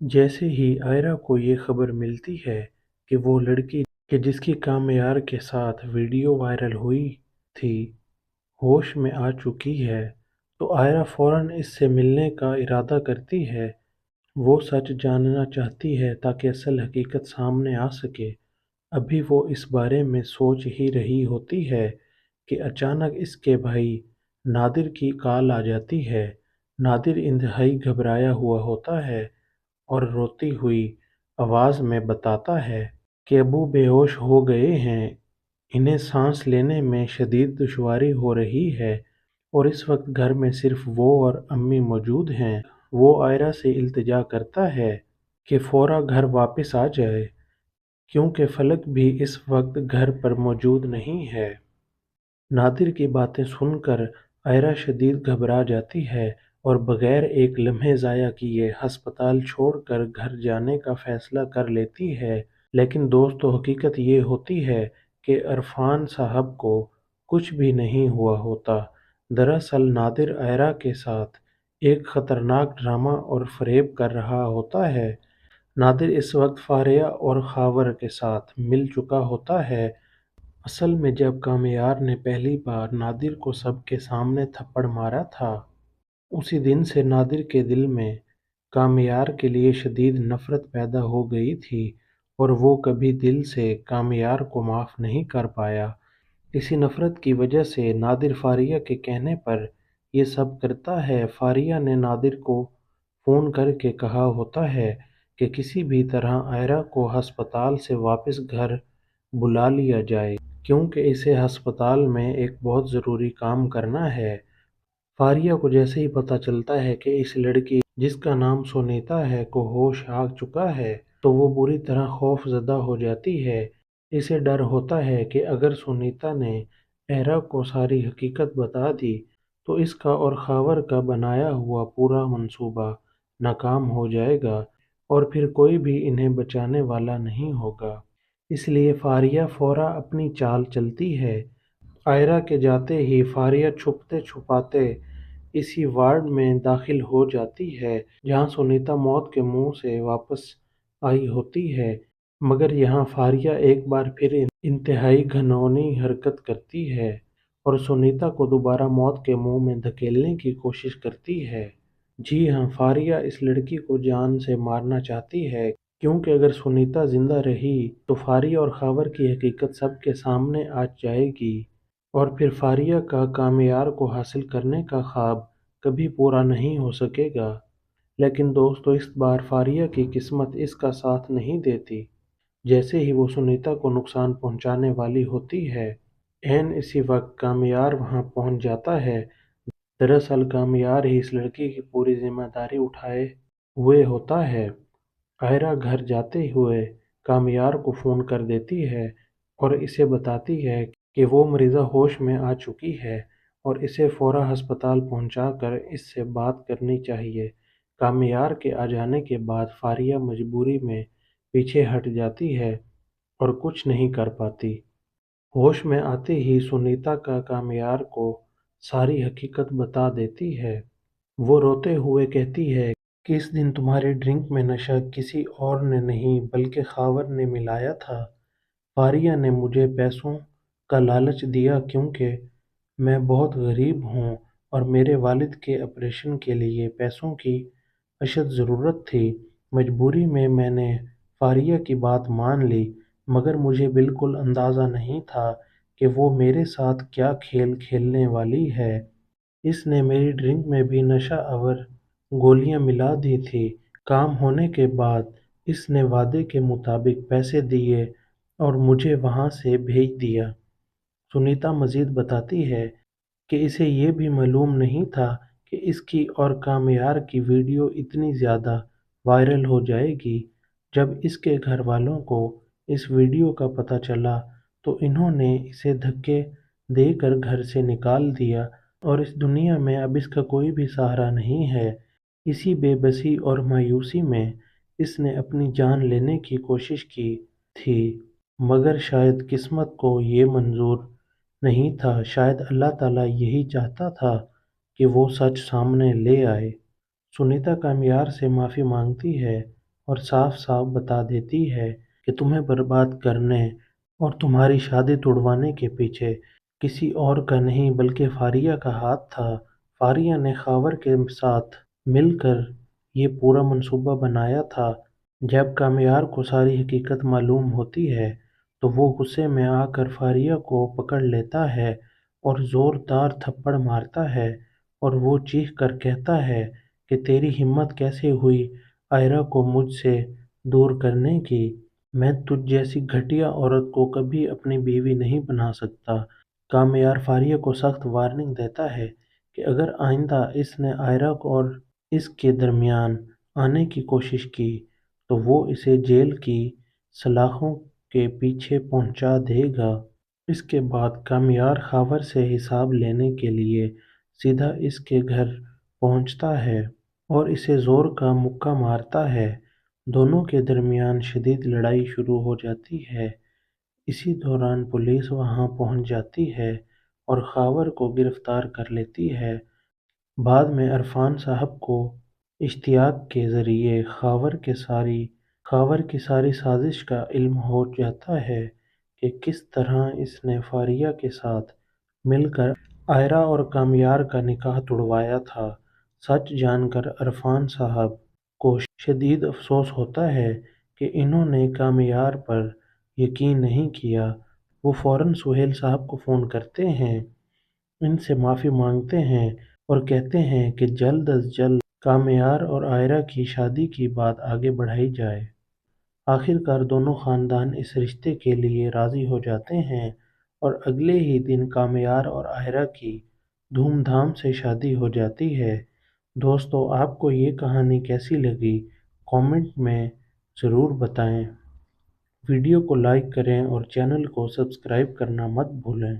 जैसे ही आयरा को ये खबर मिलती है कि वो लड़की कि जिसकी कामयार के साथ वीडियो वायरल हुई थी होश में आ चुकी है, तो आयरा फौरन इससे मिलने का इरादा करती है। वो सच जानना चाहती है ताकि असल हकीकत सामने आ सके। अभी वो इस बारे में सोच ही रही होती है कि अचानक इसके भाई नादिर की कॉल आ जाती है। नादिर इंतहाई घबराया हुआ होता है और रोती हुई आवाज़ में बताता है कि अबू बेहोश हो गए हैं, इन्हें सांस लेने में शदीद दुश्वारी हो रही है और इस वक्त घर में सिर्फ वो और अम्मी मौजूद हैं। वो आयरा से इल्तिजा करता है कि फ़ौरा घर वापस आ जाए क्योंकि फलक भी इस वक्त घर पर मौजूद नहीं है। नादिर की बातें सुनकर आयरा शदीद घबरा जाती है और बगैर एक लम्हे ज़ाया किए अस्पताल छोड़कर घर जाने का फ़ैसला कर लेती है। लेकिन दोस्तों, हकीकत ये होती है कि इरफान साहब को कुछ भी नहीं हुआ होता। दरअसल नादिर आयरा के साथ एक ख़तरनाक ड्रामा और फ़रेब कर रहा होता है। नादिर इस वक्त फारिया और खावर के साथ मिल चुका होता है। असल में जब कामयार ने पहली बार नादिर को सबके सामने थप्पड़ मारा था, उसी दिन से नादिर के दिल में कामयार के लिए शदीद नफ़रत पैदा हो गई थी और वो कभी दिल से कामयार को माफ़ नहीं कर पाया। इसी नफ़रत की वजह से नादिर फारिया के कहने पर ये सब करता है। फारिया ने नादिर को फ़ोन करके कहा होता है कि किसी भी तरह आयरा को अस्पताल से वापस घर बुला लिया जाए क्योंकि इसे अस्पताल में एक बहुत ज़रूरी काम करना है। फारिया को जैसे ही पता चलता है कि इस लड़की जिसका नाम सुनीता है को होश आ चुका है, तो वो बुरी तरह खौफज़दा हो जाती है। इसे डर होता है कि अगर सुनीता ने एरा को सारी हकीकत बता दी, तो इसका और खावर का बनाया हुआ पूरा मंसूबा नाकाम हो जाएगा और फिर कोई भी इन्हें बचाने वाला नहीं होगा। इसलिए फारिया फ़ौरा अपनी चाल चलती है। आयरा के जाते ही फारिया छुपते छुपाते इसी वार्ड में दाखिल हो जाती है जहां सुनीता मौत के मुंह से वापस आई होती है। मगर यहाँ फारिया एक बार फिर इंतहाई घिनौनी हरकत करती है और सुनीता को दोबारा मौत के मुंह में धकेलने की कोशिश करती है। जी हाँ, फारिया इस लड़की को जान से मारना चाहती है क्योंकि अगर सुनीता जिंदा रही तो फारिया और खावर की हकीकत सबके सामने आ जाएगी और फिर फारिया का कामयार को हासिल करने का ख्वाब कभी पूरा नहीं हो सकेगा। लेकिन दोस्तों, इस बार फारिया की किस्मत इसका साथ नहीं देती। जैसे ही वो सुनीता को नुकसान पहुंचाने वाली होती है, ऐन इसी वक्त कामयार वहां पहुंच जाता है। दरअसल कामयार ही इस लड़की की पूरी जिम्मेदारी उठाए हुए होता है। आयरा घर जाते हुए कामयार को फ़ोन कर देती है और इसे बताती है कि वो मरीज़ा होश में आ चुकी है और इसे फ़ौरा अस्पताल पहुंचाकर इससे बात करनी चाहिए। कामयार के आ जाने के बाद फारिया मजबूरी में पीछे हट जाती है और कुछ नहीं कर पाती। होश में आते ही सुनीता का कामयार को सारी हकीकत बता देती है। वो रोते हुए कहती है कि इस दिन तुम्हारे ड्रिंक में नशा किसी और ने नहीं बल्कि खावर ने मिलाया था। फारिया ने मुझे पैसों का लालच दिया क्योंकि मैं बहुत गरीब हूँ और मेरे वालिद के ऑपरेशन के लिए पैसों की अशद ज़रूरत थी। मजबूरी में मैंने फारिया की बात मान ली, मगर मुझे बिल्कुल अंदाज़ा नहीं था कि वो मेरे साथ क्या खेल खेलने वाली है। इसने मेरी ड्रिंक में भी नशा आवर गोलियां मिला दी थी। काम होने के बाद इसने वादे के मुताबिक पैसे दिए और मुझे वहां से भेज दिया। सुनीता मजीद बताती है कि इसे ये भी मालूम नहीं था कि इसकी और कामयार की वीडियो इतनी ज़्यादा वायरल हो जाएगी। जब इसके घर वालों को इस वीडियो का पता चला तो इन्होंने इसे धक्के देकर घर से निकाल दिया और इस दुनिया में अब इसका कोई भी सहारा नहीं है। इसी बेबसी और मायूसी में इसने अपनी जान लेने की कोशिश की थी, मगर शायद किस्मत को ये मंजूर नहीं था। शायद अल्लाह ताला यही चाहता था कि वो सच सामने ले आए। सुनीता कामयार से माफ़ी मांगती है اور صاف صاف بتا دیتی ہے کہ تمہیں برباد کرنے اور تمہاری شادی توڑوانے کے پیچھے کسی اور کا نہیں بلکہ فاریہ کا ہاتھ تھا۔ فاریہ نے خاور کے ساتھ مل کر یہ پورا منصوبہ بنایا تھا۔ جب کامیار کو ساری حقیقت معلوم ہوتی ہے تو وہ غصے میں آ کر فاریہ کو پکڑ لیتا ہے اور زوردار تھپڑ مارتا ہے، اور وہ چیخ کر کہتا ہے کہ تیری ہمت کیسے ہوئی آئرہ کو مجھ سے دور کرنے کی؟ میں تجھ جیسی گھٹیا عورت کو کبھی اپنی بیوی نہیں بنا سکتا۔ کامیار فاریہ کو سخت وارننگ دیتا ہے کہ اگر آئندہ اس نے آئرہ کو اور اس کے درمیان آنے کی کوشش کی تو وہ اسے جیل کی سلاخوں کے پیچھے پہنچا دے گا۔ اس کے بعد کامیار خاور سے حساب لینے کے لیے سیدھا اس کے گھر پہنچتا ہے اور اسے زور کا مکہ مارتا ہے۔ دونوں کے درمیان شدید لڑائی شروع ہو جاتی ہے۔ اسی دوران پولیس وہاں پہنچ جاتی ہے اور خاور کو گرفتار کر لیتی ہے۔ بعد میں عرفان صاحب کو اشتیاق کے ذریعے خاور کی ساری سازش کا علم ہو جاتا ہے کہ کس طرح اس نے فاریہ کے ساتھ مل کر آئرہ اور کامیار کا نکاح توڑوایا تھا۔ سچ جان کر عرفان صاحب کو شدید افسوس ہوتا ہے کہ انہوں نے کامیار پر یقین نہیں کیا۔ وہ فوراً سہیل صاحب کو فون کرتے ہیں، ان سے معافی مانگتے ہیں اور کہتے ہیں کہ جلد از جلد کامیار اور آئرہ کی شادی کی بات آگے بڑھائی جائے۔ آخر کار دونوں خاندان اس رشتے کے لیے راضی ہو جاتے ہیں اور اگلے ہی دن کامیار اور آئرہ کی دھوم دھام سے شادی ہو جاتی ہے۔ دوستو، آپ کو یہ کہانی کیسی لگی؟ کامنٹ میں ضرور بتائیں۔ ویڈیو کو لائک کریں اور چینل کو سبسکرائب کرنا مت بھولیں۔